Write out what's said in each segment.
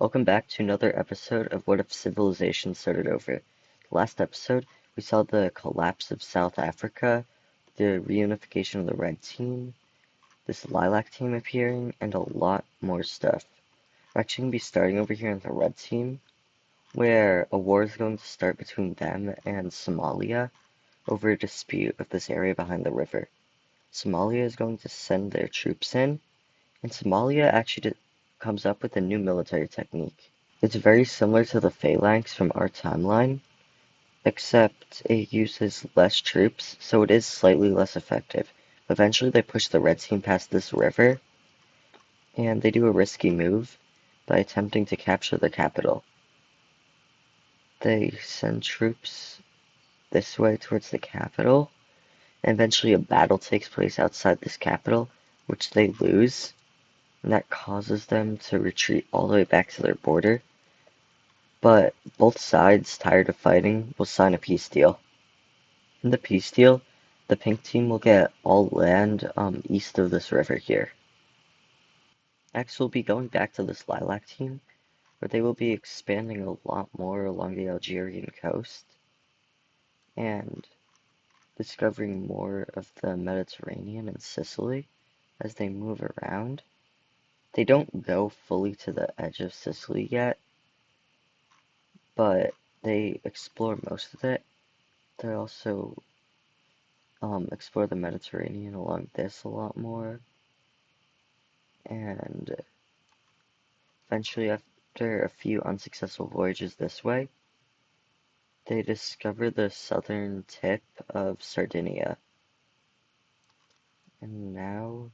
Welcome back to another episode of What If Civilization Started Over. Last episode, we saw the collapse of South Africa, the reunification of the Red Team, this Lilac Team appearing, and a lot more stuff. We're actually going to be starting over here in the Red Team, where a war is going to start between them and Somalia over a dispute of this area behind the river. Somalia is going to send their troops in, and Somalia actually comes up with a new military technique. It's very similar to the Phalanx from our timeline, except it uses less troops, so it is slightly less effective. Eventually they push the Red Team past this river, and they do a risky move by attempting to capture the capital. They send troops this way towards the capital, and eventually a battle takes place outside this capital, which they lose, and that causes them to retreat all the way back to their border. But both sides, tired of fighting, will sign a peace deal. In the peace deal, the pink team will get all land east of this river here. Next, we'll be going back to this lilac team, where they will be expanding a lot more along the Algerian coast and discovering more of the Mediterranean and Sicily as they move around. They don't go fully to the edge of Sicily yet, but they explore most of it. They also explore the Mediterranean along this a lot more, and eventually, after a few unsuccessful voyages this way, they discover the southern tip of Sardinia, and now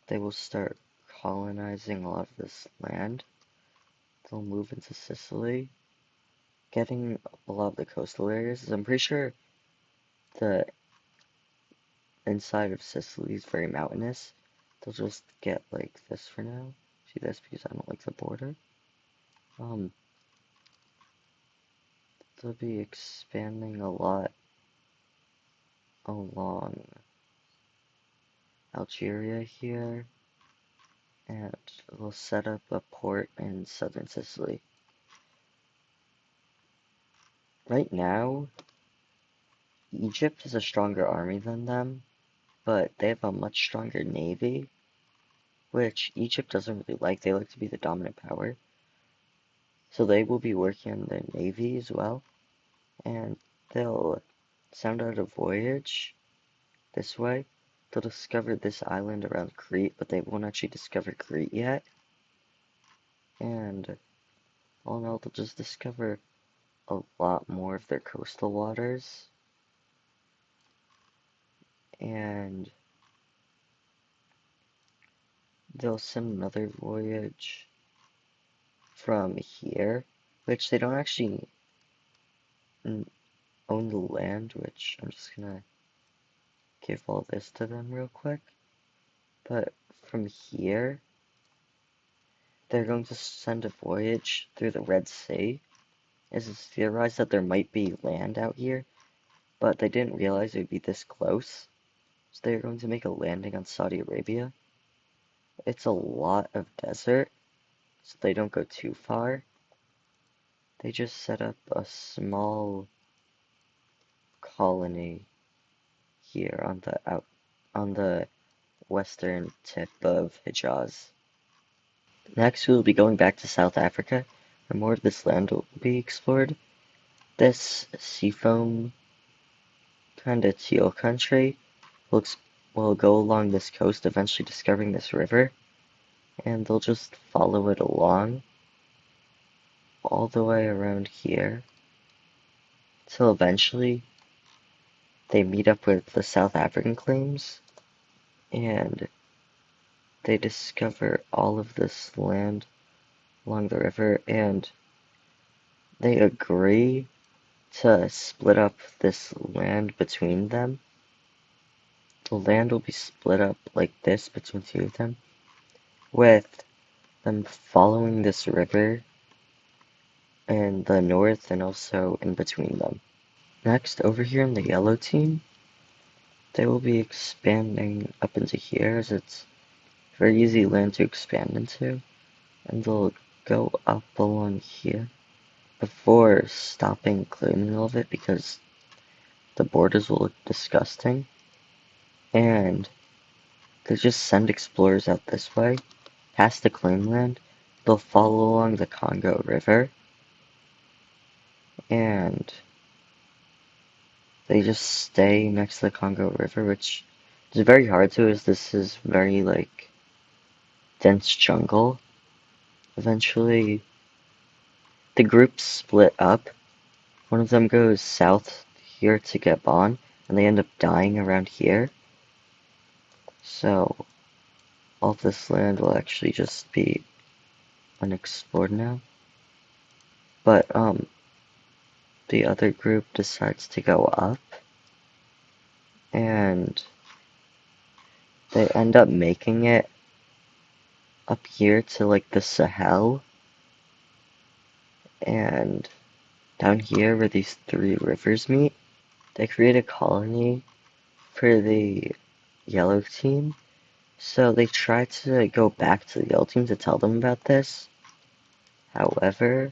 they will start colonizing a lot of this land. They'll move into Sicily, getting a lot of the coastal areas. I'm pretty sure the inside of Sicily is very mountainous. They'll just get like this for now. See this because I don't like the border. Um, they'll be expanding a lot along Algeria here, and they'll set up a port in southern Sicily. Right now, Egypt has a stronger army than them, but they have a much stronger navy, which Egypt doesn't really like. They like to be the dominant power. So they will be working on their navy as well, and they'll sound out a voyage this way. They'll discover this island around Crete, but they won't actually discover Crete yet. And all in all, they'll just discover a lot more of their coastal waters, and they'll send another voyage from here, which they don't actually own the land, which I'm just gonna give all this to them real quick. But from here, they're going to send a voyage through the Red Sea. It's theorized that there might be land out here, but they didn't realize it would be this close. So they're going to make a landing on Saudi Arabia. It's a lot of desert, so they don't go too far. They just set up a small colony here on the western tip of Hijaz. Next, we will be going back to South Africa, where more of this land will be explored. This seafoam kind of teal country will go along this coast, eventually discovering this river, and they'll just follow it along all the way around here till eventually they meet up with the South African claims, and they discover all of this land along the river, and they agree to split up this land between them. The land will be split up like this between two of them, with them following this river in the north and also in between them. Next, over here in the yellow team, they will be expanding up into here as it's very easy land to expand into, and they'll go up along here before stopping claiming all of it because the borders will look disgusting. And they just send explorers out this way, past the claim land. They'll follow along the Congo River, and they just stay next to the Congo River, which is very hard to, as this is very, like, dense jungle. Eventually, the groups split up. One of them goes south here to Gabon, and they end up dying around here. So, all this land will actually just be unexplored now. But, the other group decides to go up, and they end up making it up here to, like, the Sahel, and down here where these three rivers meet, they create a colony for the yellow team. So they try to go back to the yellow team to tell them about this. However,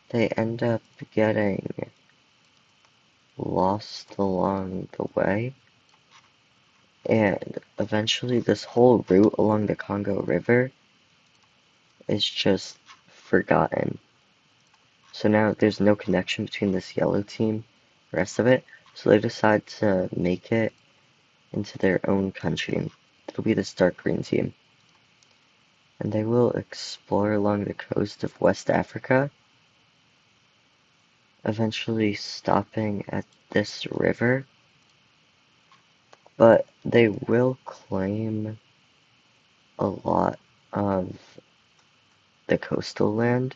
they end up getting lost along the way. And eventually this whole route along the Congo River is just forgotten. So now there's no connection between this yellow team and the rest of it. So they decide to make it into their own country. And it'll be this dark green team. And they will explore along the coast of West Africa, eventually stopping at this river. But they will claim a lot of the coastal land,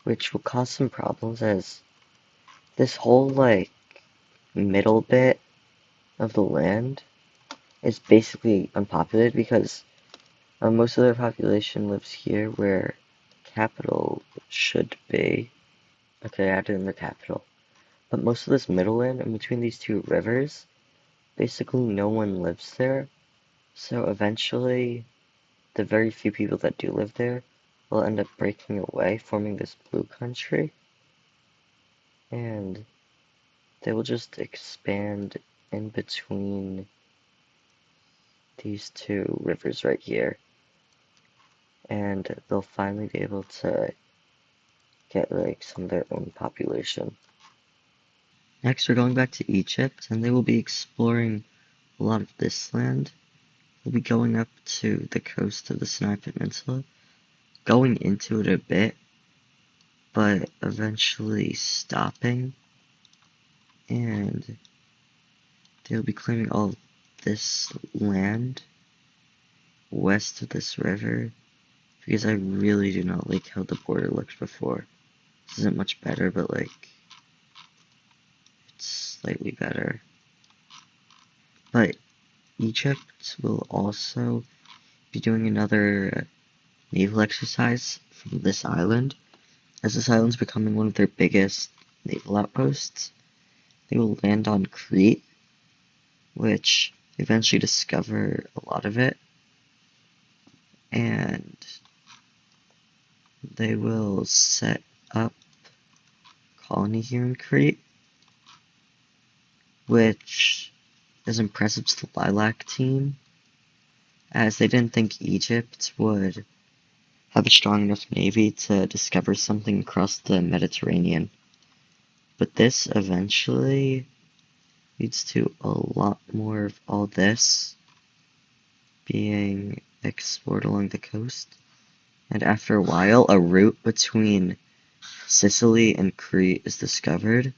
which will cause some problems as this whole, like, middle bit of the land is basically unpopulated because most of their population lives here where the capital should be. Okay, I added in the capital. But most of this middle land in between these two rivers, basically no one lives there. So eventually, the very few people that do live there will end up breaking away, forming this blue country. And they will just expand in between these two rivers right here. And they'll finally be able to get, like, some of their own population. Next, we're going back to Egypt, and they will be exploring a lot of this land. They'll be going up to the coast of the Sinai Peninsula, going into it a bit, but eventually stopping, and they'll be claiming all of this land west of this river, because I really do not like how the border looked before. This isn't much better, but, like, it's slightly better. But Egypt will also be doing another naval exercise from this island, as this island's becoming one of their biggest naval outposts. They will land on Crete, which eventually discover a lot of it, and they will set up a colony here in Crete, which is impressive to the Lilac team, as they didn't think Egypt would have a strong enough navy to discover something across the Mediterranean. But this eventually leads to a lot more of all this being explored along the coast. And after a while, a route between Sicily and Crete is discovered.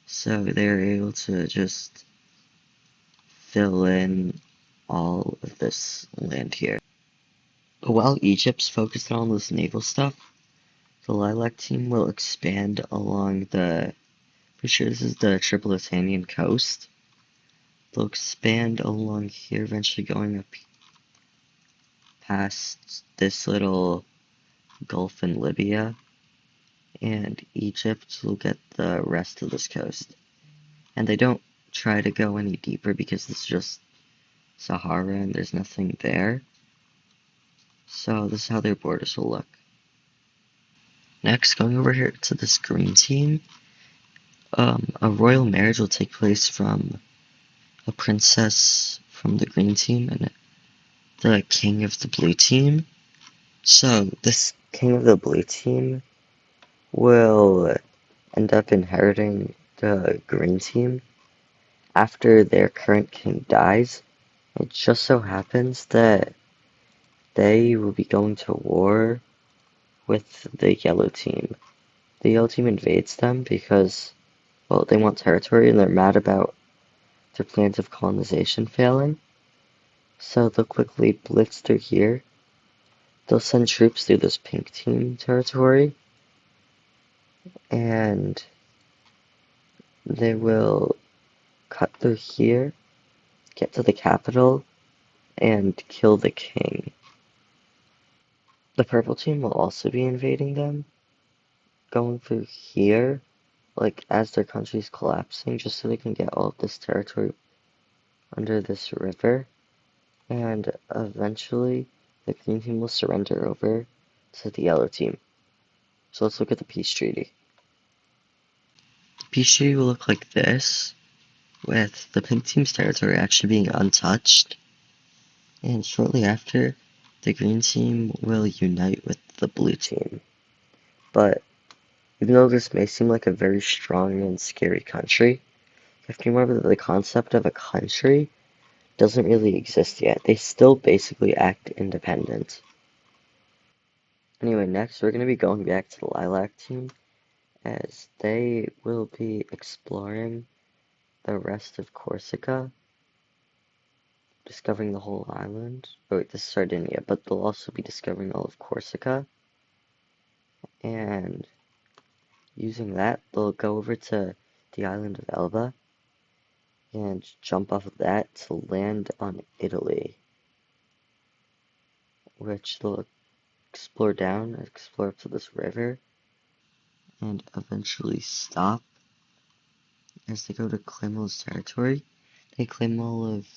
So they're able to just fill in all of this land here. But while Egypt's focused on all this naval stuff, the Lilac team will expand along the, pretty sure this is the Tripolitanian coast. They'll expand along here, eventually going up past this little gulf in Libya, and Egypt will get the rest of this coast. And they don't try to go any deeper because it's just Sahara and there's nothing there. So this is how their borders will look. Next, going over here to this green team, a royal marriage will take place from a princess from the green team and the king of the blue team. So this king of the blue team will end up inheriting the green team after their current king dies. It just so happens that they will be going to war with the yellow team. The yellow team invades them because, well, they want territory and they're mad about their plans of colonization failing. So they'll quickly blitz through here. They'll send troops through this pink team territory, and they will cut through here, get to the capital, and kill the king. The purple team will also be invading them, going through here, like as their country's collapsing, just so they can get all of this territory under this river. And eventually, the green team will surrender over to the yellow team. So let's look at the peace treaty. The peace treaty will look like this, with the pink team's territory actually being untouched. And shortly after, the green team will unite with the blue team. But even though this may seem like a very strong and scary country, you have to remember that the concept of a country doesn't really exist yet. They still basically act independent. Anyway, next we're going to be going back to the Lilac team, as they will be exploring the rest of Corsica, discovering the whole island. Oh wait, this is Sardinia, but they'll also be discovering all of Corsica. And using that, they'll go over to the island of Elba and jump off of that to land on Italy, which they'll explore down, explore up to this river, and eventually stop as they go to claim all this territory. They claim all of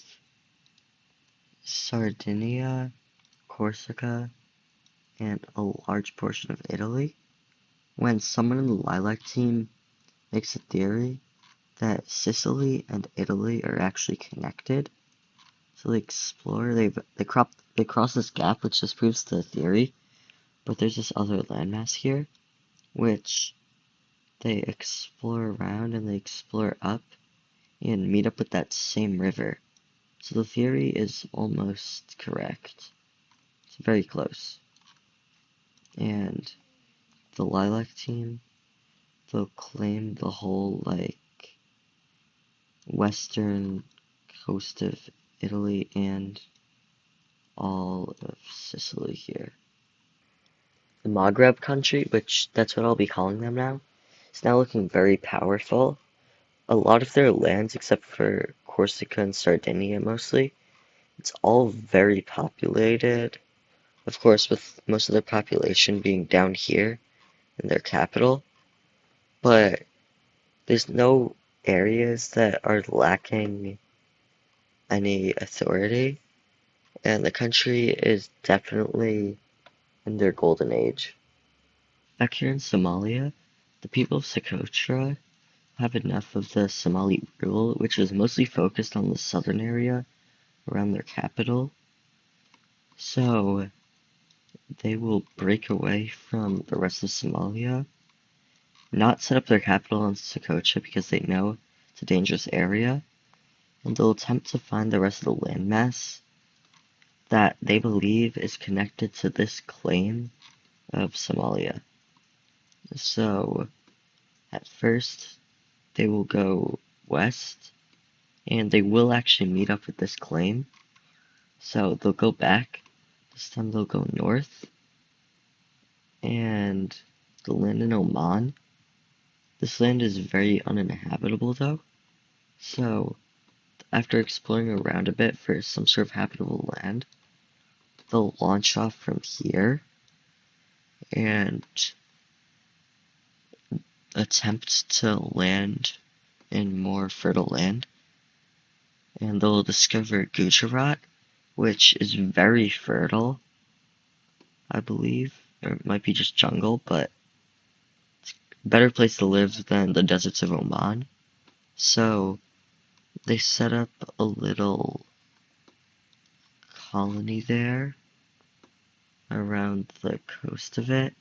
Sardinia, Corsica, and a large portion of Italy. When someone in the Lilac team makes a theory that Sicily and Italy are actually connected, so they explore, they cross this gap, which disproves the theory, but there's this other landmass here, which they explore around and they explore up and meet up with that same river. So the theory is almost correct. It's very close. And the Lilac team, they'll claim the whole, like, western coast of Italy and all of Sicily here. The Maghreb country, which that's what I'll be calling them now, is now looking very powerful. A lot of their lands, except for Corsica and Sardinia mostly, it's all very populated. Of course, with most of their population being down here in their capital, but there's no areas that are lacking any authority, and the country is definitely in their golden age. Back here in Somalia, the people of Socotra have enough of the Somali rule, which is mostly focused on the southern area around their capital. So they will break away from the rest of Somalia, not set up their capital in Socotra because they know it's a dangerous area, and they'll attempt to find the rest of the landmass that they believe is connected to this claim of Somalia. So at first, they will go west, and they will actually meet up with this claim. So they'll go back. This time they'll go north, and they'll land in Oman. This land is very uninhabitable though. So after exploring around a bit for some sort of habitable land, they'll launch off from here and attempt to land in more fertile land. And they'll discover Gujarat, which is very fertile. I believe. Or it might be just jungle, but a better place to live than the deserts of Oman. So they set up a little colony there around the coast of it,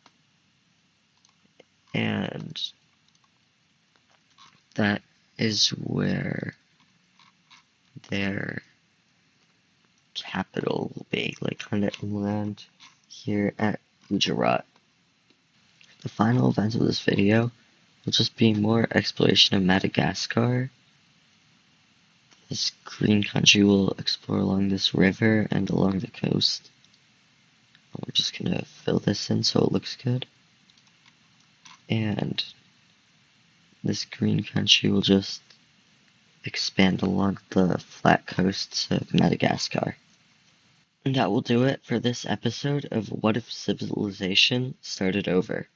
and that is where their capital will be, like kind of inland here at Gujarat. The final event of this video will just be more exploration of Madagascar. This green country will explore along this river and along the coast. We're just gonna fill this in so it looks good. And this green country will just expand along the flat coasts of Madagascar. And that will do it for this episode of What If Civilization Started Over.